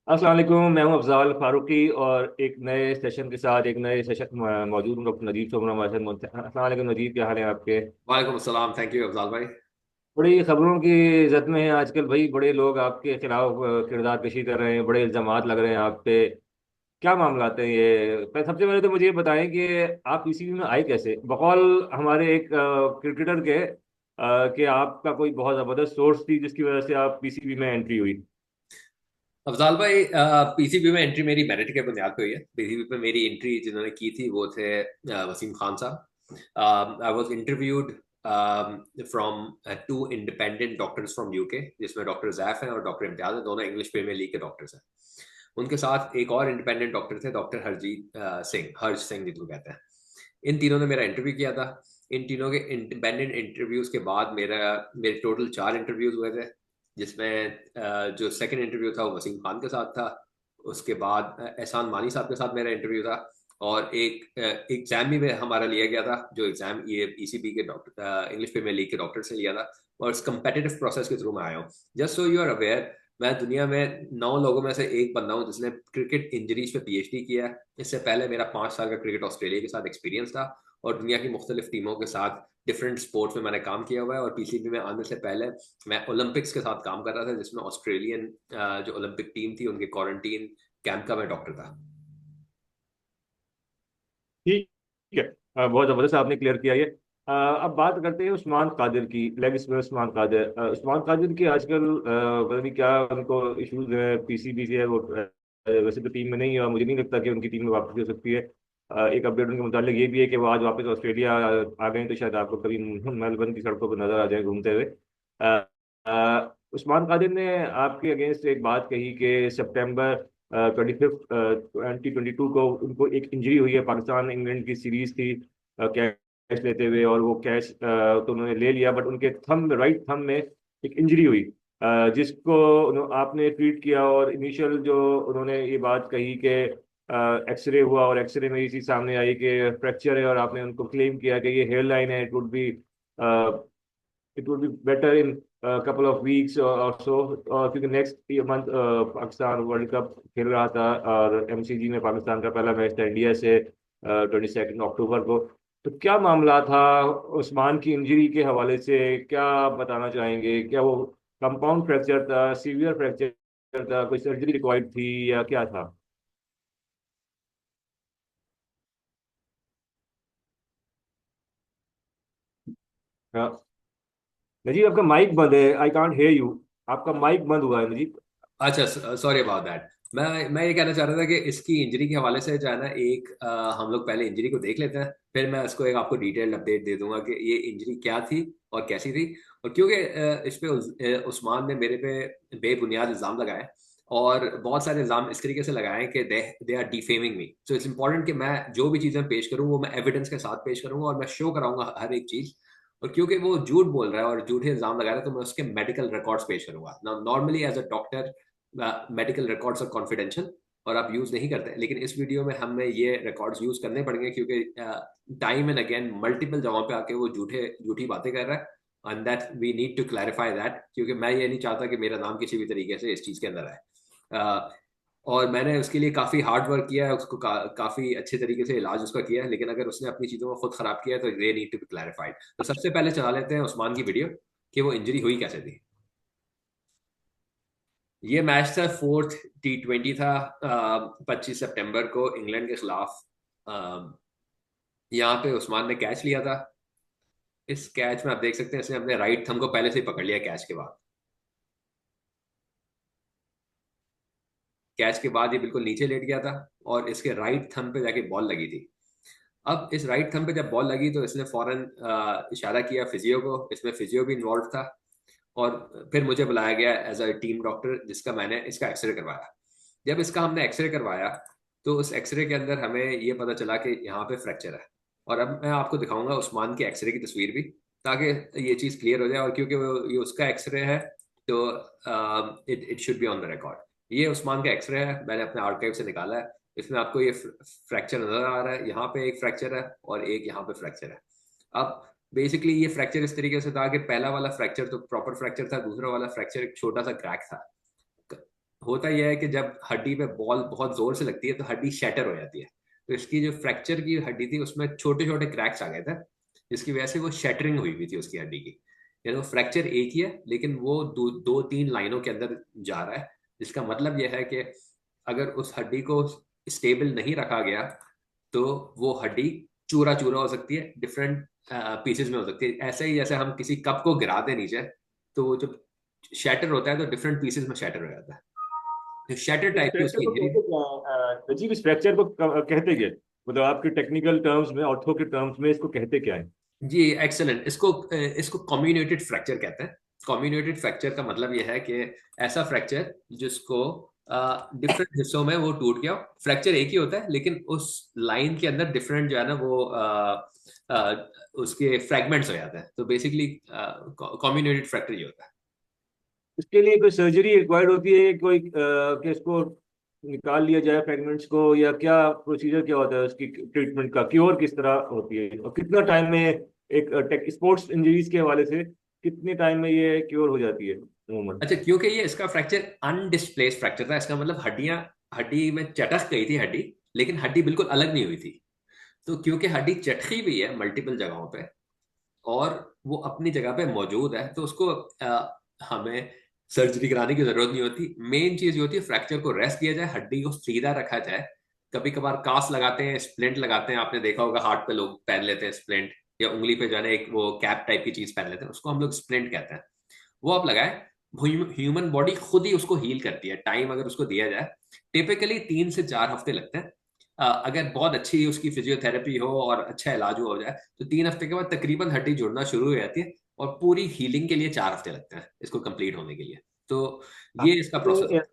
अस्सलाम वालेकुम। मैं हूं अफजाल फारूकी और एक नए सेशन के साथ एक नए सेशन मौजूद हूं। डॉक्टर नजीब सोमना हमारे साथ अस्सलाम वालेकुम नजीब, क्या हाल है आपके? वालेकुम अस्सलाम। थैंक यू अफजाल भाई। बड़ी खबरों की इज़्ज़त में है आजकल भाई। बड़े लोग आपके खिलाफ किरदार कशी कर रहे हैं, बड़े इल्जामात लग रहे हैं आप पे। क्या मामलात हैं ये? सबसे पहले तो मुझे ये बताएं कि आप पीसीबी में आए कैसे? बकौल हमारे एक क्रिकेटर के कि आपका कोई बहुत ज़बरदस्त सोर्स थी जिसकी वजह से आप पीसीबी में एंट्री हुई। अफजाल भाई, पीसीबी में एंट्री मेरी मेरिट के बुनियाद पे हुई है। पीसीबी पे मेरी एंट्री जिन्होंने की थी वो थे वसीम खान साहब। I was interviewed from two independent doctors from UK, जिसमें डॉक्टर जैफ हैं और डॉक्टर इम्तियाज हैं, दोनों इंग्लिश प्रीमियर लीग के डॉक्टर्स हैं। उनके साथ एक और इंडिपेंडेंट डॉक्टर थे, डॉक्टर हरजीत सिंह, हर्ष सिंह जिनको कहते हैं। इन तीनों ने मेरा इंटरव्यू किया था। इन तीनों के इंडिपेंडेंट इंटरव्यूज के बाद मेरे टोटल 4 इंटरव्यूज हुए थे, जिसमें जो सेकंड इंटरव्यू था वो वसीम खान के साथ था। उसके बाद एहसान मानी साहब के साथ मेरा इंटरव्यू था। और एक एग्जाम भी हमारा लिया गया था, जो एग्जाम ये ईसीबी के डॉक्टर, इंग्लिश प्रीमियर लीग के डॉक्टर से लिया था। और इस कंपेटिटिव प्रोसेस के थ्रू मैं आया हूँ। Just so you are aware, मैं दुनिया में 9 लोगों में से एक बंदा हूँ जिसने क्रिकेट इंजरीज पे पीएचडी किया है। इससे पहले मेरा 5 साल का क्रिकेट ऑस्ट्रेलिया के साथ एक्सपीरियंस था, और दुनिया की मुख्तलिफ टीमों के साथ डिफरेंट स्पोर्ट्स में मैंने काम किया हुआ है। और पीसीबी में आने से पहले मैं ओलंपिक्स के साथ काम कर रहा था, जिसमें ऑस्ट्रेलियन जो ओलंपिक टीम थी उनके क्वारंटीन कैंप का मैं डॉक्टर था। ठीक है। बहुत ज़बरदस्त आपने क्लियर किया ये। अब बात करते हैं उस्मान कादिर की, लेग स्पिनर उस्मान कादिर। उस्मान कादिर की आजकल पता नहीं क्या उनको इश्यूज है, पीसीबी से है वो। वैसे तो टीम में नहीं है और मुझे नहीं लगता कि उनकी टीम में वापसी हो सकती है। एक अपडेट उनके मुताबिक ये भी है कि वो आज वापस ऑस्ट्रेलिया आ गए हैं, तो शायद आपको कभी मेलबर्न की सड़कों पर नजर आ जाए घूमते हुए। उस्मान कादिर ने आपके अगेंस्ट एक बात कही कि सितंबर 25 2022 को उनको एक इंजरी हुई है। पाकिस्तान इंग्लैंड की सीरीज थी कैच लेते हुए, और वो कैच तो उन्होंने ले लिया, बट उनके थंब, राइट थंब में एक इंजरी हुई, जिसको आपने ट्वीट किया। और इनिशियल जो उन्होंने ये बात कही कि एक्सरे हुआ और एक्सरे में ये चीज सामने आई कि फ्रैक्चर है, और आपने उनको क्लेम किया कि ये हेयर लाइन है, it would be better in couple of weeks और सो। और क्योंकि next month Pakistan world cup खेल रहा था, और एमसीजी में पाकिस्तान का पहला मैच था इंडिया से 22 अक्टूबर को। तो क्या मामला था उस्मान की इंजरी के हवाले से? क्या बताना चाहेंगे? क्या वो कंपाउंड फ्रैक्चर था, सीवियर फ्रैक्चर था, कोई सर्जरी रिक्वायर्ड थी, या क्या था? हाँ, नजीब आपका माइक बंद है, आई कांट हेयर यू। आपका माइक बंद हुआ है नजीब। अच्छा, सॉरी अबाउट दैट। मैं ये कहना चाह रहा था कि इसकी इंजरी के हवाले से जो है ना, एक हम लोग पहले इंजरी को देख लेते हैं, फिर मैं इसको एक आपको डिटेल्ड अपडेट दे दूंगा कि ये इंजरी क्या थी और कैसी थी। और क्योंकि इस पे उस्मान ने मेरे पे बेबुनियाद इल्जाम लगाए, और बहुत सारे इल्जाम इस तरीके से लगाए हैं कि they are defaming me. So it's important कि मैं जो भी चीजें पेश करूँ वो मैं एविडेंस के साथ पेश करूंगा, और मैं शो कराऊंगा हर एक चीज। और क्योंकि वो झूठ बोल रहा है और झूठे इल्जाम लगा रहा है, तो मैं उसके मेडिकल रिकॉर्ड्स पेश करूंगा। Normally as a doctor medical records और कॉन्फिडेंशियल, और आप यूज नहीं करते, लेकिन इस वीडियो में हमें ये रिकॉर्ड्स यूज करने पड़ेंगे, क्योंकि टाइम एंड अगेन मल्टीपल जगहों पे आके वो झूठे झूठी बातें कर रहा है। And that we need to clarify that, क्योंकि मैं ये नहीं चाहता कि मेरा नाम किसी भी तरीके से इस चीज के अंदर आए। और मैंने उसके लिए काफी हार्ड वर्क किया है, उसको काफी अच्छे तरीके से इलाज उसका किया है, लेकिन अगर उसने अपनी चीजों को खुद खराब किया है तो they need to be clarified. तो सबसे पहले चला लेते हैं उस्मान की वीडियो कि वो इंजरी हुई कैसे थी। ये मैच था, फोर्थ T20 था, 25 सितंबर को इंग्लैंड के खिलाफ। यहाँ पे उस्मान ने कैच लिया था। इस कैच में आप देख सकते हैं इसने अपने राइट थंब को पहले से ही पकड़ लिया कैच के बाद। कैच के बाद ये बिल्कुल नीचे लेट गया था, और इसके राइट थंब पे जाके बॉल लगी थी। अब इस राइट थंब पे जब बॉल लगी तो इसने फौरन इशारा किया फिजियो को। इसमें फिजियो भी इन्वॉल्व था, और फिर मुझे बुलाया गया एज अ टीम डॉक्टर, जिसका मैंने इसका एक्सरे करवाया। जब इसका हमने एक्सरे करवाया, तो उस एक्सरे के अंदर हमें ये पता चला कि यहाँ पे फ्रैक्चर है। और अब मैं आपको दिखाऊंगा उस्मान के एक्सरे की तस्वीर भी, ताकि ये चीज़ क्लियर हो जाए। और क्योंकि ये उसका एक्सरे है, तो it it should be on the record. ये उस्मान का एक्सरे है, मैंने अपने आर्काइव से निकाला है। इसमें आपको ये फ्रैक्चर नजर आ रहा है, यहाँ पे एक फ्रैक्चर है और एक यहाँ पे फ्रैक्चर है। अब बेसिकली ये फ्रैक्चर इस तरीके से था कि पहला वाला फ्रैक्चर तो प्रॉपर फ्रैक्चर था, दूसरा वाला फ्रैक्चर एक छोटा सा क्रैक था। होता यह है कि जब हड्डी पे बॉल बहुत जोर से लगती है तो हड्डी शैटर हो जाती है। तो इसकी जो फ्रैक्चर की हड्डी थी उसमें छोटे छोटे क्रैक्स आ गए थे, जिसकी वजह से वो शैटरिंग हुई हुई थी उसकी हड्डी की। यानी वो फ्रैक्चर एक ही है लेकिन वो दो तीन लाइनों के अंदर जा रहा है। जिसका मतलब यह है कि अगर उस हड्डी को स्टेबल नहीं रखा गया तो वो हड्डी चूरा चूरा हो सकती है, डिफरेंट पीसेस में हो सकती है। ऐसे ही जैसे हम किसी कप को गिरा दें नीचे, तो वो जब शैटर होता है तो डिफरेंट पीसेस में शैटर हो जाता है। तो शैटर इस टाइप की फ्रैक्चर उसकी को इंजरी। कहते क्या जी, इस फ्रैक्चर को कहते क्या, मतलब आपके टेक्निकल टर्म्स में, ऑर्थो के टर्म्स में इसको कहते क्या है? जी एक्सेलेंट। इसको इसको कम्युनेटेड फ्रैक्चर कहते हैं। कम्युनेटेड फ्रैक्चर का मतलब यह है कि ऐसा फ्रैक्चर जिसको डिफरेंट हिस्सों में वो टूट गया। फ्रैक्चर एक ही होता है लेकिन उस लाइन के अंदर डिफरेंट जो है ना वो उसके फ्रैगमेंट्स हो जाते हैं। तो बेसिकली कम्युनेटेड फ्रैक्चर ये होता है। इसके लिए कोई सर्जरी रिक्वायर्ड होती है, कोई कि इसको निकाल लिया जाए फ्रेगमेंट्स को, या क्या प्रोसीजर क्या होता है उसकी, ट्रीटमेंट का क्योर किस तरह होती है, और कितना टाइम में, एक टेक स्पोर्ट्स इंजरीज के हवाले से कितने टाइम में ये क्योर हो जाती है अमूमन? अच्छा, क्योंकि ये इसका फ्रैक्चर अनडिस्प्लेस्ड फ्रैक्चर था, इसका मतलब हड्डियां, हड्डी में चटक गई थी हड्डी, लेकिन हड्डी बिल्कुल अलग नहीं हुई थी। तो क्योंकि हड्डी चटकी हुई है मल्टीपल जगहों पे और वो अपनी जगह पे मौजूद है, तो उसको हमें सर्जरी कराने की जरूरत नहीं होती। मेन चीज ये होती है फ्रैक्चर को रेस्ट दिया जाए, हड्डी को सीधा रखा जाए। कभी कभार कास्ट लगाते हैं, स्प्लिंट लगाते हैं, आपने देखा होगा हार्ट पे लोग पहन लेते हैं स्प्लिंट, या उंगली पे जाने एक वो कैप टाइप की चीज पहन लेते हैं, उसको हम लोग स्प्लिंट कहते हैं। वो आप लगाए, ह्यूमन बॉडी खुद ही उसको हील करती है, टाइम अगर उसको दिया जाए। टिपिकली 3 से 4 हफ्ते लगते हैं। अगर बहुत अच्छी उसकी फिजियोथेरेपी हो और अच्छा इलाज हो जाए तो 3 हफ्ते के बाद तकरीबन हड्डी जुड़ना शुरू हो जाती है। और पूरी हीलिंग के लिए 4 हफ्ते लगते हैं इसको कंप्लीट होने के लिए। तो ये इसका प्रोसेस आपने है।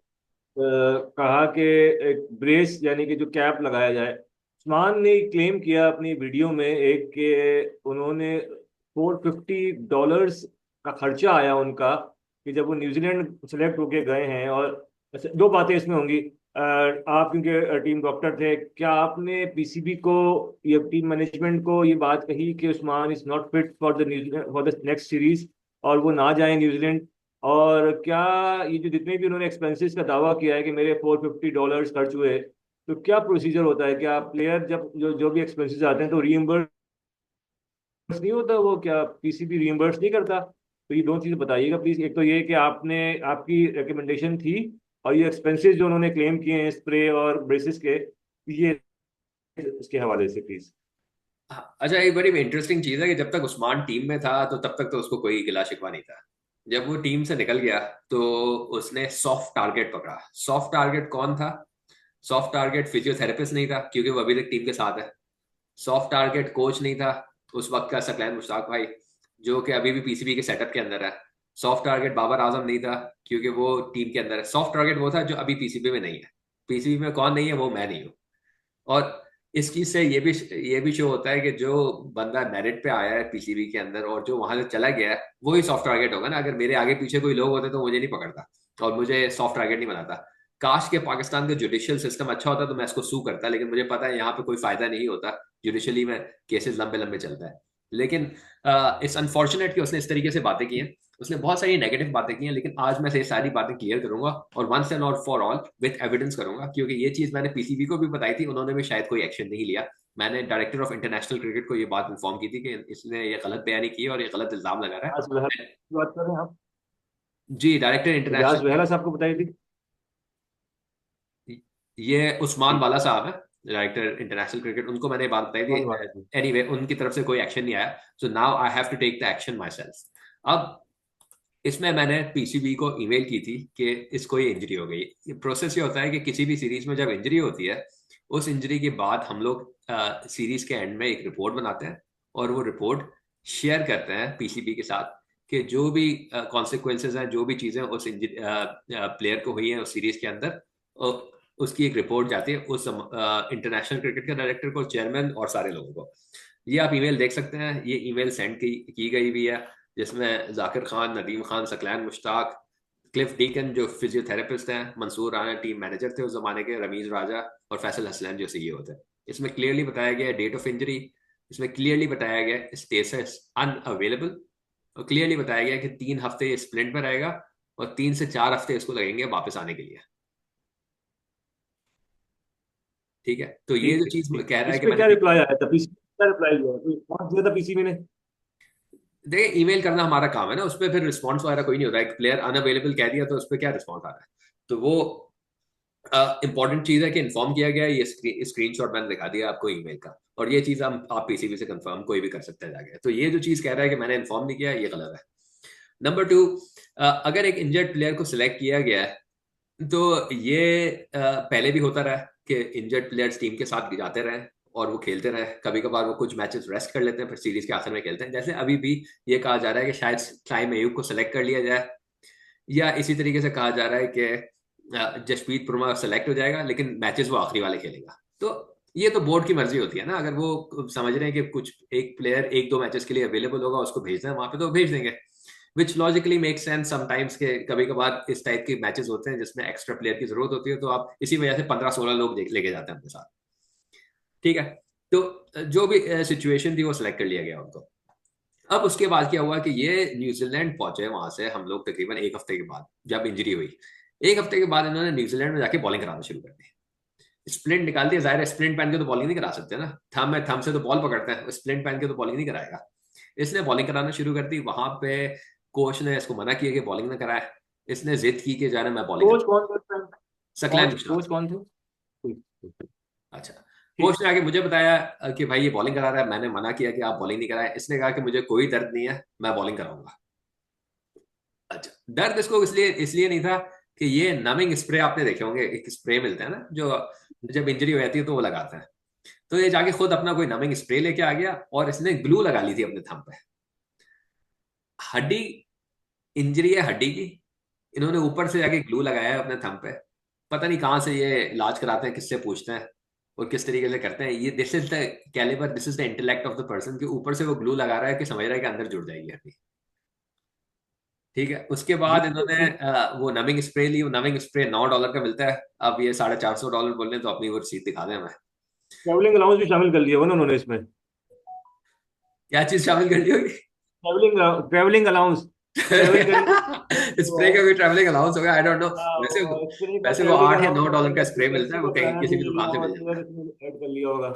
कहा कि एक ब्रेस यानी कि जो कैप लगाया जाए, उस्मान ने क्लेम किया अपनी वीडियो में एक कि उन्होंने $450 का खर्चा आया उनका, कि जब वो न्यूजीलैंड सेलेक्ट होके गए हैं। और अच्छा, दो बातें इसमें होंगी। आप क्योंकि टीम डॉक्टर थे, क्या आपने पीसीबी को, ये टीम मैनेजमेंट को ये बात कही कि Usman is not fit for the New Zealand for the next series, और वो ना जाए न्यूजीलैंड? और क्या ये जो जितने भी उन्होंने एक्सपेंसेस का दावा किया है कि मेरे $450 खर्च हुए, तो क्या प्रोसीजर होता है? क्या प्लेयर जब जो जो भी एक्सपेंसेस आते हैं तो रीइम्बर्स नहीं होता, वो क्या पीसीबी रीइम्बर्स नहीं करता? तो ये दो चीज़ बताइएगा प्लीज। एक तो ये कि आपने, आपकी रिकमेंडेशन थी, और ये एक्सपेंसेस जो उन्होंने क्लेम किए हैं स्प्रे और ब्रेसिस के, ये इसके हवाले से प्लीज। अच्छा, एक बड़ी इंटरेस्टिंग चीज है कि जब तक उस्मान टीम में था तो तब तक तो उसको कोई गिला शिकवा नहीं था। जब वो टीम से निकल गया तो उसने सॉफ्ट टारगेट पकड़ा। सॉफ्ट टारगेट कौन था? सॉफ्ट टारगेट फिजियोथेरेपिस्ट नहीं था क्योंकि वो अभी तक टीम के साथ है। सॉफ्ट टारगेट कोच नहीं था उस वक्त का, सकलैन मुश्ताक भाई, जो कि अभी भी पीसीबी के सेटअप के अंदर है। सॉफ्ट टारगेट बाबर आजम नहीं था क्योंकि वो टीम के अंदर है। सॉफ्ट टारगेट वो था जो अभी पीसीबी में नहीं है। पीसीबी में कौन नहीं है? वो मैं नहीं हूँ। और इस चीज से ये भी शो होता है कि जो बंदा मेरिट पे आया है पीसीबी के अंदर और जो वहां से चला गया है वही सॉफ्ट टारगेट होगा ना। अगर मेरे आगे पीछे कोई लोग होते तो मुझे नहीं पकड़ता और मुझे सॉफ्ट टारगेट नहीं बनाता। काश के पाकिस्तान का जुडिशियल सिस्टम अच्छा होता तो मैं इसको सू करता, लेकिन मुझे पता है यहाँ पे कोई फायदा नहीं होता। जुडिशली में केसेस लंबे लंबे चलता है। लेकिन इट्स अनफॉर्चुनेट कि उसने इस तरीके से बातें की हैं। उसने बहुत सारी नेगेटिव बातें की हैं, लेकिन आज मैं ये सारी बातें क्लियर करूंगा और वंस एंड और फॉर ऑल विथ एविडेंस करूंगा। क्योंकि ये चीज मैंने पीसीबी को भी बताई थी, उन्होंने भी शायद कोई एक्शन नहीं लिया। मैंने डायरेक्टर ऑफ इंटरनेशनल क्रिकेट को ये बात इन्फॉर्म की थी कि इसने ये गलत बयानी की है और ये गलत इल्जाम लगा रहा इजाज वहला है। की बात कर रहे हैं आप? जी, डायरेक्टर इजाज इंटरनेशनल। वहला साहब को बताई थी? ये उस्मान ठीक है। वाला साहब है, डायरेक्टर इंटरनेशनल क्रिकेट, उनको मैंने बात बताई थी। कौन बात थी? एनीवे उनकी तरफ से कोई एक्शन नहीं आया, so now I have to take the action myself. अब इसमें मैंने पीसीबी को ईमेल की थी कि इसको ये इंजरी हो गई। ये प्रोसेस ये होता है कि किसी भी सीरीज में जब इंजरी होती है, उस इंजरी के बाद हम लोग सीरीज के एंड में एक रिपोर्ट बनाते हैं और वो रिपोर्ट शेयर करते हैं पीसीबी के साथ कि जो भी कॉन्सिक्वेंसेज हैं, जो भी चीजें उस प्लेयर को हुई हैं उस सीरीज के अंदर, उसकी एक रिपोर्ट जाती है उस इंटरनेशनल क्रिकेट के डायरेक्टर को, चेयरमैन और सारे लोगों को। ये आप ईमेल देख सकते हैं, ये ईमेल सेंड की गई भी है, जिसमें जाकिर खान, नदीम खान, सकलैन मुश्ताक, क्लिफ डीकन जो फिजियोथेरेपिस्ट हैं, मंसूर राना टीम मैनेजर थे उस जमाने के, रमीज राजा और फैसल हसनैन जो सीईओ थे। इसमें क्लियरली बताया गया डेट ऑफ इंजरी, इसमें क्लियरली बताया गया स्टेटस अनअवेलेबल, और क्लियरली बताया गया कि 3 हफ्ते स्प्लिंट में रहेगा और 3 से 4 हफ्ते इसको लगेंगे वापस आने के लिए। ठीक है, तो ये ठीक जो है चीज ठीक। कह रहा है इस कि पे मैंने क्या रिप्लाई आया था पीसी, क्या रिप्लाई दिया, कोई रिस्पॉन्स दिया था पीसीबी ने? देखिए, ईमेल करना हमारा काम है ना, उस पर फिर रिस्पॉन्स वगैरह कोई नहीं होता है। एक प्लेयर अनअवेलेबल कह दिया तो उस पर क्या रिस्पॉन्स आ रहा है? तो वो इंपॉर्टेंट चीज है कि इन्फॉर्म किया गया है। ये स्क्रीनशॉट मैंने दिखा दिया आपको ईमेल का, और ये चीज हम आप पीसीबी से कंफर्म कोई भी कर सकता है जाके। तो ये जो चीज कह रहा है कि मैंने इन्फॉर्म नहीं किया, ये गलत है। नंबर टू, अगर एक इंजर्ड प्लेयर को सिलेक्ट किया गया है, तो ये पहले भी होता रहा है कि इंजर्ड प्लेयर्स टीम के साथ जाते रहे और वो खेलते रहे। कभी कभार वो कुछ मैचेस रेस्ट कर लेते हैं, फिर सीरीज के आखिर में खेलते हैं। जैसे अभी भी ये कहा जा रहा है कि शायद टाइम अयूब को सिलेक्ट कर लिया जाए, या इसी तरीके से कहा जा रहा है कि जसप्रीत बुमराह सेलेक्ट हो जाएगा लेकिन मैचेस वो आखिरी वाले खेलेगा। तो ये तो बोर्ड की मर्जी होती है ना, अगर वो समझ रहे हैं कि कुछ एक प्लेयर एक दो मैचेस के लिए अवेलेबल होगा, उसको भेजना है वहां पे, तो भेज देंगे। विच लॉजिकली मेक सेंस समटाइम्स के कभी कभार इस टाइप के मैचेस होते हैं जिसमें एक्स्ट्रा प्लेयर की जरूरत होती है, तो आप इसी वजह से 15-16 लोग लेके जाते हैं अपने साथ। ठीक है, तो जो भी सिचुएशन थी वो सिलेक्ट कर लिया गया उनको। अब उसके बाद क्या हुआ कि ये न्यूजीलैंड पहुंचे, वहां से हम लोग तकरीबन एक हफ्ते के बाद, जब इंजरी हुई, एक हफ्ते के बाद इन्होंने न्यूजीलैंड में जाके बॉलिंग कराना शुरू कर दी। स्प्लिंट निकाल दिया, जाहिर है स्प्लिंट पहन के तो बॉलिंग नहीं करा सकते ना, थम है, थम से तो बॉल पकड़ते हैं, स्प्लिंट पहन के तो बॉलिंग नहीं कराएगा। इसने बॉलिंग कराना शुरू कर दी वहां पे। कोच ने इसको मना किया कि बॉलिंग ना कराए। इसने जिद की कि जाने मैं बॉलिंग कोच करूँ। कौन थे? सकलैन कोच मुश्ताक। कोच कौन थे? ठीक अच्छा। ठीक। कोच ने आके मुझे बताया कि भाई ये बॉलिंग करा रहा है, मैंने मना किया कि आप बॉलिंग नहीं कराएं। इसने कहा कि मुझे कोई दर्द नहीं है, मैं बॉलिंग कराऊंगा। अच्छा, दर्द इसको इसलिए इसलिए नहीं था कि ये नमिंग स्प्रे, आपने देखे होंगे, एक स्प्रे मिलता है ना जो जब इंजरी हो जाती है तो वो लगाते हैं। तो ये जाके खुद अपना कोई नमिंग स्प्रे लेके आ गया और इसने ग्लू लगा ली थी अपने थंब पे। हड्डी, इंजरी है हड्डी की, इन्होंने ऊपर से जाके ग्लू लगाया है अपने थंब पे। पता नहीं कहाँ से ये इलाज कराते हैं, किससे पूछते हैं और किस तरीके से करते हैं ये। This is the calibre, this is the intellect of the person, के ऊपर से वो ग्लू लगा रहा है कि समझ रहा है कि अंदर जुड़ जाएगी हड्डी। ठीक है, उसके ये बाद इन्होंने वो नमिंग स्प्रे ली। वो नमिंग स्प्रे $9 का मिलता है। अब ये $450 बोल रहे हैं, तो अपनी वो रसीद दिखा दें हमें। ट्रैवलिंग अलाउंस भी शामिल कर लिया हुआ ना उन्होंने इसमें? क्या चीज शामिल कर ली होगी? ट्रैवलिंग ट्रैवलिंग अलाउंस, ट्रैवल करने स्प्रे का भी ट्रैवलिंग अलाउंस होगा, आई डोंट नो। वैसे स्प्रे का वैसे वो ट्रैवलिंग $8 या $9 का अलाउंस, स्प्रे मिलता टैक्सी है, वो का कहीं किराया किसी भी भी दुकान से मिल और जाता है। इसमें ऐड कर लिया होगा।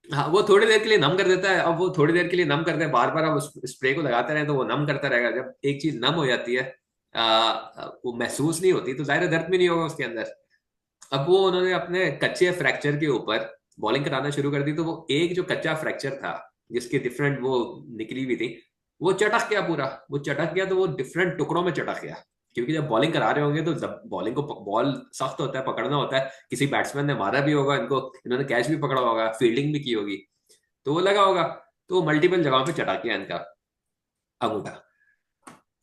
हाँ, वो थोड़ी देर के लिए नम कर देता है। अब वो थोड़ी देर के लिए नम करते हैं, बार बार आप उस स्प्रे को लगाते रहे तो वो नम करता रहेगा। जब एक चीज नम हो जाती है, वो महसूस नहीं होती, तो जाहिर है दर्द भी नहीं होगा उसके अंदर। अब वो उन्होंने अपने कच्चे फ्रैक्चर के ऊपर बॉलिंग कराना शुरू कर दी। तो वो एक जो कच्चा फ्रैक्चर था जिसकी डिफरेंट वो निकली हुई थी, वो चटक गया पूरा। वो चटक गया तो वो डिफरेंट टुकड़ों में चटक गया। क्योंकि जब बॉलिंग करा रहे होंगे तो जब बॉलिंग को बॉल सख्त होता है, पकड़ना होता है। किसी बैट्समैन ने मारा भी होगा इनको, इन्होंने कैच भी पकड़ा होगा, फील्डिंग भी की होगी, तो वो लगा होगा। तो मल्टीपल जगहों पे चटा किया इनका अंगूठा।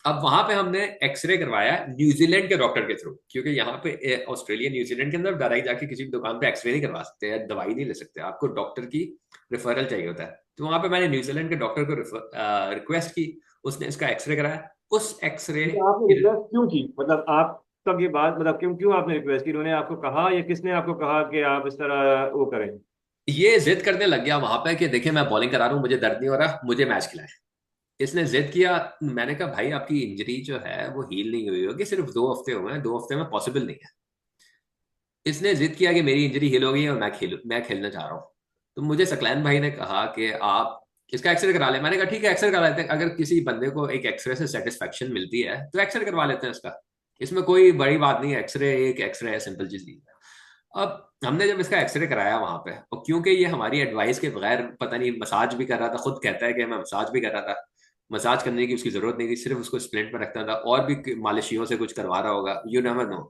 अब वहां पे हमने एक्सरे करवाया न्यूजीलैंड के डॉक्टर के थ्रू, क्योंकि यहाँ पे ऑस्ट्रेलिया न्यूजीलैंड के अंदर डायरेक्ट जाके किसी भी दुकान पे एक्सरे नहीं करवा सकते या दवाई नहीं ले सकते, आपको डॉक्टर की रेफरल चाहिए होता है। तो वहां पे मैंने न्यूजीलैंड के डॉक्टर को रिक्वेस्ट की, उसने इसका एक्सरे कराया। उस एक्सरे, तो आपने रिक्वेस्ट क्यों की, मतलब आप तब ये बात, मतलब क्यों क्यों आपने रिक्वेस्ट की? उन्होंने आपको कहा या किसने आपको कहा कि आप इस तरह वो करें? ये जिद करने लग गया वहां पे कि देखिए मैं बॉलिंग करा रहा हूँ, मुझे दर्द नहीं हो रहा, मुझे मैच खिलाए। इसने जिद किया। मैंने कहा भाई आपकी इंजरी जो है वो हील नहीं हुई होगी, सिर्फ 2 हफ्ते हुए हैं, 2 हफ्ते में पॉसिबल नहीं है। इसने जिद किया कि मेरी इंजरी हील हो गई है और मैं खेलना चाह रहा हूँ। तो मुझे सकलैन भाई ने कहा कि आप इसका एक्सरे करा ले। मैंने कहा ठीक है, एक्सरे करा लेते हैं। अगर किसी बंदे को एक एक्सरे से सेटिस्फेक्शन मिलती है तो एक्सरे करवा लेते हैं इसका। इसमें कोई बड़ी बात नहीं है, एक्सरे एक एक्सरे है, सिंपल चीज नहीं है। अब हमने जब इसका एक्सरे कराया वहां पे, और क्योंकि ये हमारी एडवाइस के बगैर पता नहीं मसाज भी कर रहा था, खुद कहता है कि मैं मसाज भी कर रहा था, मसाज करने की उसकी जरूरत नहीं थी, सिर्फ उसको स्प्लिंट में रखता था, और भी मालिशियों से कुछ करवा रहा होगा, यू नेवर नो।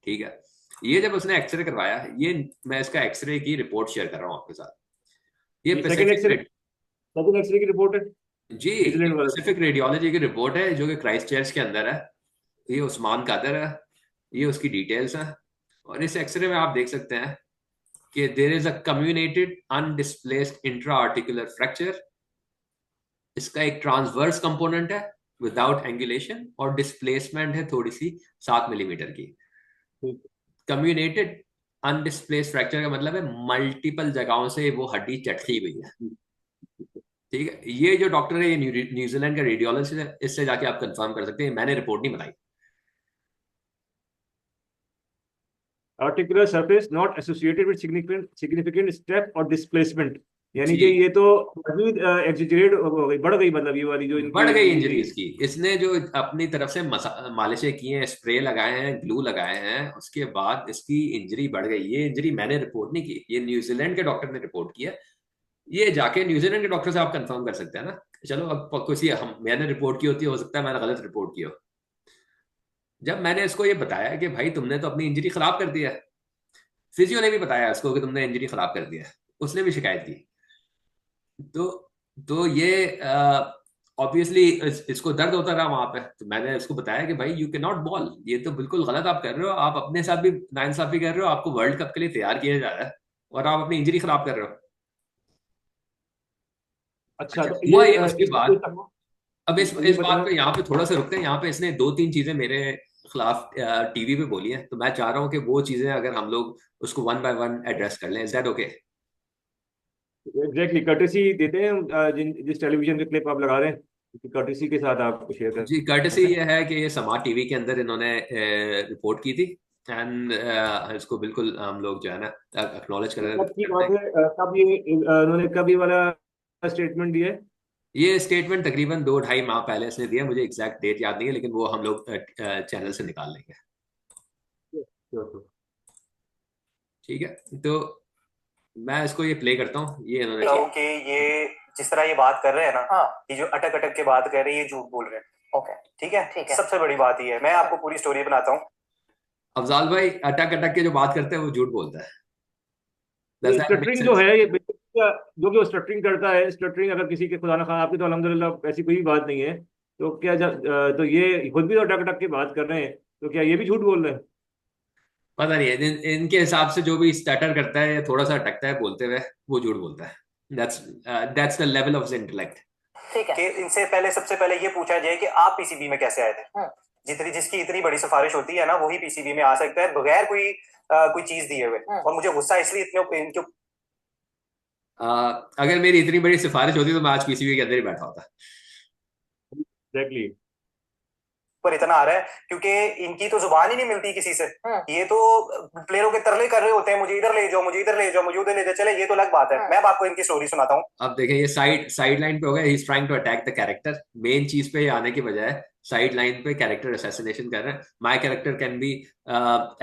ठीक है, ये जब उसने एक्सरे करवाया, ये मैं इसका एक्सरे की रिपोर्ट शेयर कर रहा हूँ आपके साथ। ये ये पैसिफिक, सेकंड एक्सरे की रिपोर्ट है जी, ये न्यूजीलैंड वाला? पैसिफिक रेडियोलॉजी की रिपोर्ट है जो कि क्राइस्ट चर्च के अंदर है। ये उस्मान कादर है, ये उसकी डिटेल्स हैं। और इस एक्सरे में आप देख सकते हैं कि there is a comminuted undisplaced intra articular fracture. इसका एक ट्रांसवर्स कंपोनेंट है विदाउट एंगुलेशन, और डिस्प्लेसमेंट है थोड़ी सी 7 मिलीमीटर की। ठीक कम्युनेटेड अनडिस्प्लेस्ड फ्रैक्चर का मतलब है मल्टीपल जगहों से वो हड्डी चटकी हुई है। है। ठीक है, ये जो डॉक्टर है ये न्यूजीलैंड का रेडियोलॉजिस्ट है, इससे जाके आप कंफर्म कर सकते हैं, मैंने रिपोर्ट नहीं बनाई। Articular surface not associated with significant step और डिस्प्लेसमेंट। यानी कि जी, ये तो मजीद एग्जिजरेट हो गई, बढ़ गई, मतलब ये वाली जो बढ़ इनकी गई इंजरी इंजरी थी। इसकी। इसने जो अपनी तरफ से मालिशें की हैं, स्प्रे लगाए हैं, ग्लू लगाए हैं, उसके बाद इसकी इंजरी बढ़ गई। ये इंजरी मैंने रिपोर्ट नहीं की, ये न्यूजीलैंड के डॉक्टर ने रिपोर्ट किया। ये जाके न्यूजीलैंड के डॉक्टर से आप कंफर्म कर सकते हैं ना। चलो अब किसी हम मैंने रिपोर्ट की होती है, हो सकता है मैंने गलत रिपोर्ट की हो। जब मैंने इसको ये बताया कि भाई तुमने तो अपनी इंजरी खराब कर दिया है, फिजियो ने भी बताया इसको कि तुमने इंजरी खराब कर दिया है, उसने भी शिकायत की। तो ये ऑब्वियसली इसको दर्द होता रहा वहां पे। तो मैंने इसको बताया कि भाई यू कैन नॉट बॉल, ये तो बिल्कुल गलत आप कर रहे हो, आप अपने साथ भी नाइंसाफी कर रहे हो। आपको वर्ल्ड कप के लिए तैयार किया जा रहा है और आप अपनी इंजरी खराब कर रहे हो। अच्छा, अच्छा, तो हुआ ये ये उसके इसका कोई बाद। अब ये इस बात बताना। पे यहाँ पे थोड़ा सा रुकते हैं। यहाँ पे इसने दो तीन चीजें मेरे खिलाफ टीवी पे बोली हैं, तो मैं चाह रहा हूँ कि वो चीजें अगर हम लोग उसको वन बाय वन एड्रेस कर लें, is that okay? Exactly, courtesy देते हैं जिस टेलीविजन के क्लिप आप लगा रहे हैं, कर्टेसी के साथ आप शेयर जी, कर कर्टसी रहे ये है कि ये समाज टीवी के अंदर इन्होंने रिपोर्ट की थी। एंड इसको बिल्कुल हम लोग जो है ना एक्नॉलेज हैं। कब की करते बात हैं। है, कब ये उन्होंने कब ये वाला स्टेटमेंट दिया है? ये स्टेटमेंट तकरीबन 2 ढाई माह पहले इसने दिया, मुझे एग्जैक्ट डेट याद नहीं है, लेकिन वो हम लोग चैनल से निकाल लेंगे। Sure, sure. ठीक है, तो मैं इसको ये प्ले करता हूँ, ये इन्होंने बताऊं किया। कि ये जिस तरह ये बात कर रहे हैं ना, हाँ, ये जो अटक अटक के बात कर रहे हैं, ये झूठ बोल रहे हैं। ओके, ठीक है, ठीक है। सबसे बड़ी बात ये है, मैं आपको पूरी स्टोरी बनाता हूँ। अफजाल भाई अटक अटक के जो बात करते हैं वो झूठ बोलता है। डज ये दैट मेक स्टटरिंग जो सेंस? है, ये जो कि वो स्टटरिंग करता है, स्टटरिंग अगर किसी के खुदा ना खाना, आपकी तो अल्हम्दुलिल्लाह ऐसी कोई बात नहीं है। तो क्या तो ये खुद भी तो अटक अटक की बात कर रहे हैं, तो क्या ये भी झूठ बोल रहे हैं? पता नहीं है, इनके हिसाब से जो भी स्टटर करता है या थोड़ा सा अटकता है बोलते हुए, वो झूठ बोलता है। That's the level of intellect. ठीक है, कि इनसे पहले सबसे पहले ये पूछा जाए कि आप पीसीबी में कैसे आए थे। जिसकी इतनी बड़ी सिफारिश होती है ना, वही पीसीबी में आ सकता है बगैर कोई चीज दिए हुए। और मुझे गुस्सा इसलिए इतने इनके अगर मेरी इतनी बड़ी सिफारिश होती तो मैं आज पीसीबी के अंदर ही बैठा होता। एग्जैक्टली। ऊपर इतना आ रहा है क्योंकि इनकी तो जुबान ही नहीं मिलती किसी से। ये तो प्लेयरों के तरले कर रहे होते हैं, मुझे इधर ले जाओ, मुझे इधर ले जाओ, मुझे उधर ले जाओ। चले, ये तो अलग बात है। मैं अब आपको इनकी स्टोरी सुनाता हूँ। अब देखें, ये साइड लाइन पे हो गया, he is trying to attack the character. Main चीज पे आने के बजाय साइड लाइन पे कैरेक्टर असैसिनेशन कर रहे हैं। My character can be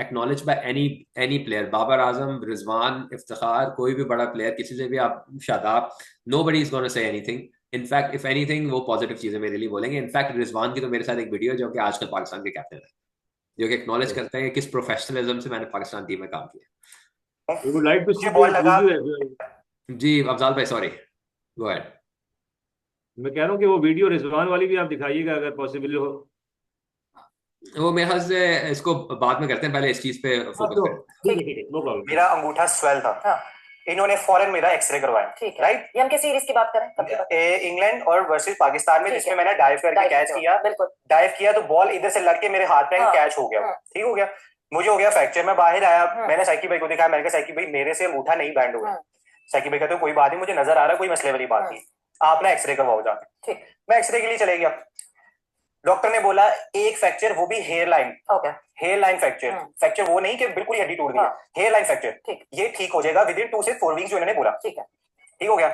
acknowledge by any player, Babar Azam, Rizwan, Iftikhar, कोई भी बड़ा प्लेयर, किसी से भी आप, Shadab, nobody is gonna say anything. In fact if anything वो पॉजिटिव चीजें मेरे लिए बोलेंगे। इनफैक्ट रिजवान की तो मेरे साथ एक वीडियो है जो कि आजकल पाकिस्तान के कैप्टन है, जो कि एक्नॉलेज करते हैं कि किस प्रोफेशनलिज्म से मैंने पाकिस्तान टीम में काम किया। We would like to see मुझे बॉल दैट लगा। Video as well. जी अफजाल भाई, सॉरी, गो अहेड। मैं कह रहा हूँ कि वो वीडियो रिजवान वाली भी आप दिखाइएगा अगर पॉसिबल हो। वो मेरे ख्याल से इसको बाद में करते हैं, पहले इस चीज पे हाँ, फोकस तो करते हैं। ठीक है, ठीक है, नो प्रॉब्लम। मेरा अंगूठा स्वेल था। हाँ। इन्होंने फॉरन मेरा एक्सरे करवाया। ठीक है, राइट। ये हम किस सीरीज की बात करें? कब की बात? इंग्लैंड और वर्सेस पाकिस्तान में, जिसमें मैंने डाइव करके कैच किया। बिल्कुल, डाइव किया तो बॉल इधर से लग के मेरे हाथ पे कैच हो गया। ठीक हो गया, मुझे हो गया फ्रैक्चर। मैं बाहर आया, मैंने साइकी भाई को दिखाया, मैंने कहा साइकी भाई मेरे से अंगूठा नहीं बैंड हो गया। साइकी भाई कहते कोई बात नहीं, मुझे नजर आ रहा है, कोई मसले वाली बात नहीं, आप ना एक्सरे करवाओ जाके। ठीक, मैं एक्सरे के लिए चले गया। डॉक्टर ने बोला एक फ्रैक्चर, वो भी hairline. Okay, hairline fracture. Fracture वो नहीं कि बिल्कुल ही हड्डी टूट गई, हेयर लाइन फ्रैक्चर। ठीक, ये ठीक हो जाएगा विद इन 2 से 4 वीक्स, जो इन्होंने बोला। ठीक है, ठीक हो गया।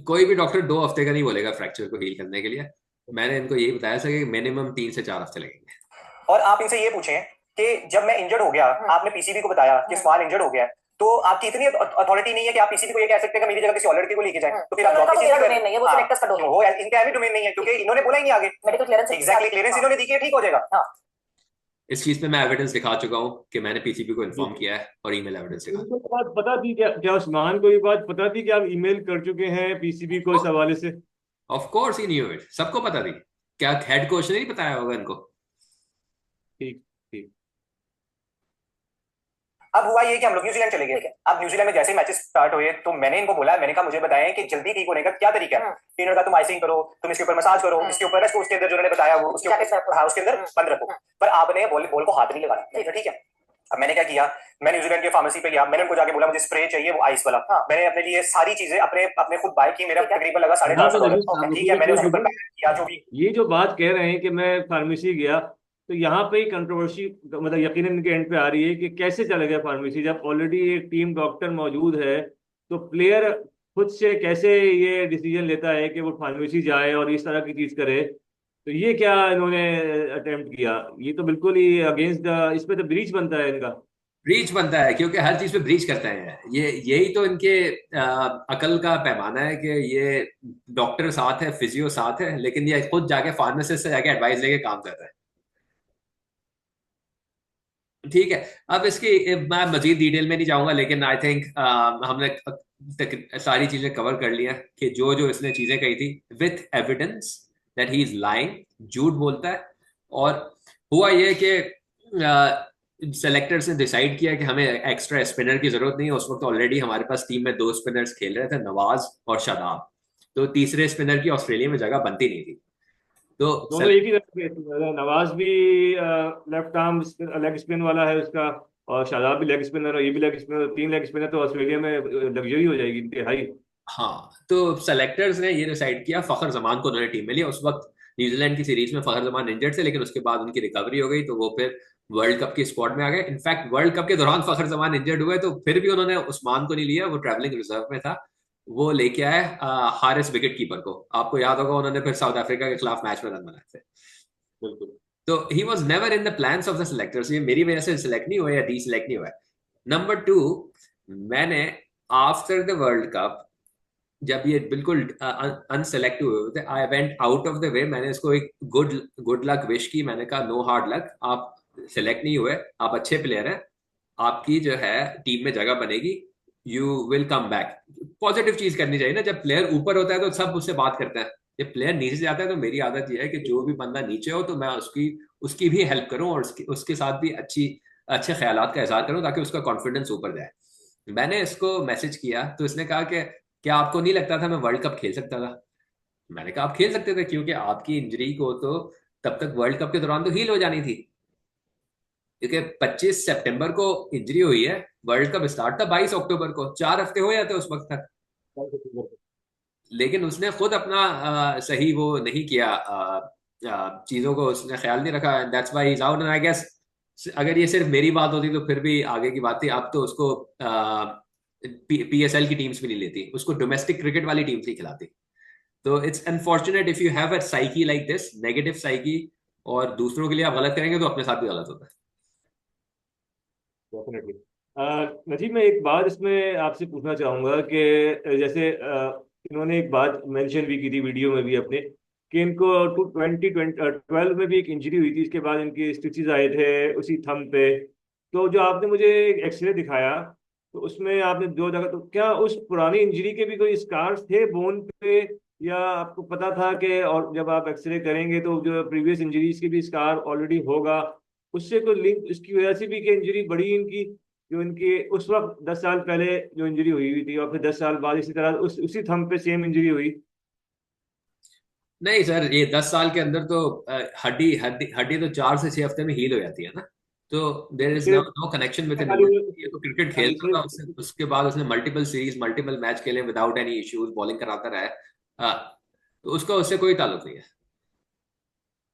कोई भी डॉक्टर 2 हफ्ते का नहीं बोलेगा फ्रैक्चर को हील करने के लिए। मैंने इनको यही बताया था कि मिनिमम 3 से 4 हफ्ते लगेंगे। और आप इनसे ये पूछें कि जब मैं इंजर्ड हो गया, आपने पीसीबी को बताया कि उस्मान इंजर्ड हो गया है, तो आपकी इतनी अथॉरिटी नहीं है कि आप पीसीबी को ये कह सकते हैं कि मेरी जगह किसी और लड़के को लेके जाएं। तो फिर आप डॉक्टर की डोमेन नहीं है, वो सिलेक्टर्स का डोमेन है। वो इनका भी डोमेन नहीं है, क्योंकि इन्होंने बोला ही नहीं आगे मेडिकल क्लियरेंस। एग्जैक्टली, क्लियरेंस इन्होंने दी कि ठीक हो जाएगा। हाँ, इस चीज पे मैं एविडेंस दिखा चुका हूँ कि मैंने पीसीबी को इन्फॉर्म किया है और ईमेल एविडेंस दिखा। उनको ये बात पता थी क्या, उस्मान को ये बात पता थी कि आप ईमेल कर चुके हैं पीसीबी को इस हवाले से? Of course he knew it, सबको पता थी। क्या हेड कोच ने नहीं बताया होगा इनको? ठीक, ठीक। अब हुआ ये कि हम लोग न्यूजीलैंड चले गए। अब न्यूजीलैंड में जैसे ही मैचेस स्टार्ट हुए तो मैंने इनको बोला, मैंने कहा मुझे बताएं कि जल्दी ठीक होने का क्या तरीका है। इन्होंने कहा तुम आइसिंग करो, तुम इसके ऊपर मसाज करो, इसके ऊपर रखो, उसके अंदर जो उन्होंने बताया वो उसके ऊपर, हाँ, उसके अंदर बंद रखो, पर आपने बॉल को हाथ नहीं लगाना। ठीक है, अब मैंने क्या किया, मैं न्यूजीलैंड के फार्मेसी पे गया, मैंने उनको जाके बोला मुझे स्प्रे चाहिए वो आइस वाला। मैंने अपने लिए सारी चीजें अपने अपने खुद बाय की, मेरा तकरीबन लगा यहाँ पे $450। नजीब साहब ठीक है, मैंने उसके ऊपर रुकिए। किया जो भी। ये जो बात कह रहे हैं कि मैं फार्मेसी गया, तो यहाँ पे ही कंट्रोवर्सी मतलब यकीनन इनके एंड पे आ रही है कि कैसे चलेगा फार्मेसी जब ऑलरेडी एक टीम डॉक्टर मौजूद है। तो प्लेयर खुद से कैसे ये डिसीजन लेता है कि वो फार्मेसी जाए और इस तरह की चीज करे। तो ये क्या इन्होंने अटेम्प्ट किया, ये तो बिल्कुल ही अगेंस्ट द, इस पे तो ब्रीच बनता है इनका। ब्रीच बनता है क्योंकि हर चीज पे ब्रीच करते हैं। ये यही तो इनके अकल का पैमाना है कि ये डॉक्टर साथ है, फिजियो साथ है, लेकिन ये खुद जाके फार्मासिस्ट से जाके एडवाइस लेके काम करता है। ठीक है, अब इसकी मैं मजीद डिटेल में नहीं जाऊंगा, लेकिन आई थिंक हमने सारी चीजें कवर कर ली हैं कि जो जो इसने चीजें कही थी with evidence that he is lying, झूठ बोलता है। और हुआ ये कि सेलेक्टर्स ने डिसाइड किया कि हमें एक्स्ट्रा स्पिनर की जरूरत नहीं है। उस वक्त ऑलरेडी हमारे पास टीम में 2 स्पिनर्स खेल रहे थे, नवाज और शादाब। तो तीसरे स्पिनर की ऑस्ट्रेलिया में जगह बनती नहीं थी। तो दोनों एक ही तरह के नवाज भी लेफ्ट आर्म लेग स्पिन वाला है उसका, और शादाब भी लेग स्पिनर और ये भी लेग स्पिनर, 3 लेग स्पिनर तो ऑस्ट्रेलिया में लग्जरी हो जाएगी इंतहाई। हाँ, तो सेलेक्टर्स ने ये डिसाइड किया, फखर जमान को उन्होंने टीम में लिया। उस वक्त न्यूजीलैंड की सीरीज में फखर जमान इंजर्ड थे, लेकिन उसके बाद उनकी रिकवरी हो गई तो वो फिर वर्ल्ड कप की स्क्वाड में आ गए। इनफैक्ट वर्ल्ड कप के दौरान फखर जमान इंजर्ड हुए तो फिर भी उन्होंने उस्मान को नहीं लिया, वो ट्रैवलिंग रिजर्व में था। वो लेके आए हारिस विकेट कीपर को। आपको याद होगा उन्होंने फिर साउथ अफ्रीका के खिलाफ मैच में रन बनाए थे। बिल्कुल। तो he was never in the plans of the selectors. ये मेरी वजह से सिलेक्ट नहीं हुआ या डी सिलेक्ट नहीं हुआ। नंबर 2, मैंने आफ्टर द वर्ल्ड कप जब ये बिल्कुल अनसेलेक्ट हुए थे, I went out of the way, मैंने इसको एक गुड लक विश की। मैंने कहा नो हार्ड लक, आप सेलेक्ट नहीं हुए, आप अच्छे प्लेयर हैं, आपकी जो है टीम में जगह बनेगी, you will come back. Positive चीज करनी चाहिए ना। जब प्लेयर ऊपर होता है तो सब उससे बात करते हैं, जब प्लेयर नीचे जाता है तो मेरी आदत यह है कि जो भी बंदा नीचे हो तो मैं उसकी उसकी भी हेल्प करूं और उसके साथ भी अच्छे ख्यालात का इजहार करूं ताकि उसका कॉन्फिडेंस ऊपर जाए। मैंने इसको मैसेज किया तो इसने कहा कि क्या आपको नहीं लगता था मैं वर्ल्ड कप खेल सकता था? मैंने कहा आप खेल सकते थे, क्योंकि आपकी इंजरी को तो तब तक वर्ल्ड कप के दौरान तो हील हो जानी थी। क्योंकि 25 सितंबर को इंजरी हुई है, वर्ल्ड कप स्टार्ट था 22 अक्टूबर को, 4 हफ्ते हो जाते उस वक्त तक। लेकिन उसने खुद अपना सही वो नहीं किया, चीजों को उसने ख्याल नहीं रखा। That's why he is out. And I guess अगर ये सिर्फ मेरी बात होती तो फिर भी आगे की बात थी। अब तो उसको पीएसएल की टीम्स भी नहीं लेती, उसको डोमेस्टिक क्रिकेट वाली टीम्स नहीं खिलाती। तो it's unfortunate if you have a psyche like this, negative psyche, और दूसरों के लिए आप गलत करेंगे तो अपने साथ भी गलत होता है। डेफिनेटली। नजीब, मैं एक बात इसमें आपसे पूछना चाहूंगा कि जैसे इन्होंने एक बात मेंशन भी की थी वीडियो में भी अपने, कि इनको 2012 में भी एक इंजरी हुई थी, इसके बाद इनके स्टिचेस आए थे उसी थंब पे। तो जो आपने मुझे एक्सरे दिखाया तो उसमें आपने 2 जगह, तो क्या उस पुरानी इंजरी के भी कोई स्कार्स थे बोन पे, या आपको पता था कि, और जब आप एक्सरे करेंगे तो जो प्रीवियस इंजरीज के भी स्कार ऑलरेडी होगा, उससे कोई लिंक इसकी वजह से भी कि इंजरी बढ़ी इनकी, जो इनकी उस वक्त 10 साल पहले जो इंजरी हुई थी और फिर 10 साल बाद इसी तरह उसी थंब पे सेम इंजरी हुई? नहीं सर, ये 10 साल के अंदर तो हड्डी हड्डी हड्डी तो 4 से 6 हफ्ते में हील हो जाती है ना। तो देर इज नो सिर्फ नो कनेक्शन विद एन। खाली ये तो क्रिकेट खाली खेलता था, सिर्फ। उसके बाद उसने मल्टीपल सीरीज मल्टीपल मैच खेले विदाउट एनी इश्यूज, बॉलिंग कराता रहा है। तो उसका उससे कोई ताल्लुक नहीं है।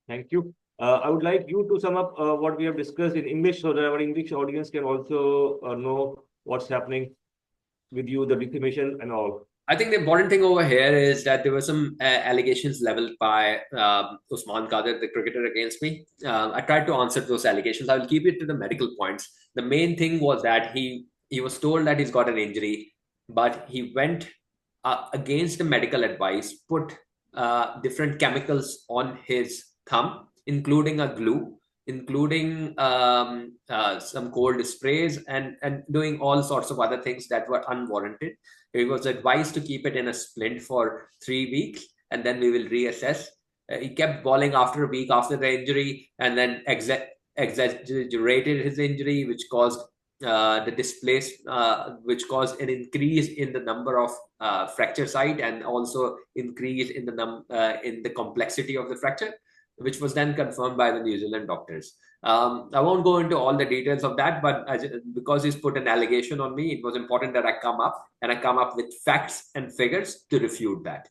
Thank you. I would like you to sum up what we have discussed in English so that our English audience can also know what's happening with you, the defamation and all. I think the important thing over here is that there were some allegations leveled by Usman Qadir, the cricketer, against me. I tried to answer those allegations. I will keep it to the medical points. The main thing was that he was told that he's got an injury, but he went against the medical advice, put different chemicals on his thumb, including a glue, including some cold sprays, and doing all sorts of other things that were unwarranted. He was advised to keep it in a splint for 3 weeks, and then we will reassess. He kept bowling after a week after the injury, and then exaggerated his injury, which caused which caused an increase in the number of fracture site, and also increase in the complexity of the fracture, which was then confirmed by the New Zealand doctors. I won't go into all the details of that, but because he's put an allegation on me, it was important that I come up with facts and figures to refute that.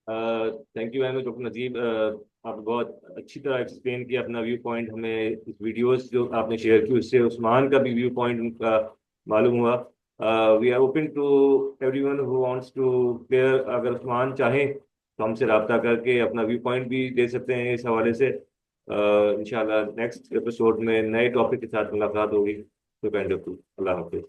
Thank you very much doctor Najeeb. आपने बहुत अच्छी तरह explain किया अपना view point हमें। इस videos जो आपने शेयर की उससे उस्मान का भी व्यू पॉइंट उनका मालूम हुआ। We are open to everyone who wants to player. अगर उस्मान चाहें तो हमसे रब्ता करके अपना व्यू पॉइंट भी दे सकते हैं इस हवाले से। इंशाल्लाह नेक्स्ट एपिसोड में नए टॉपिक के साथ मुलाकात होगी। तो काइंड ऑफ अल्लाह हाफिज।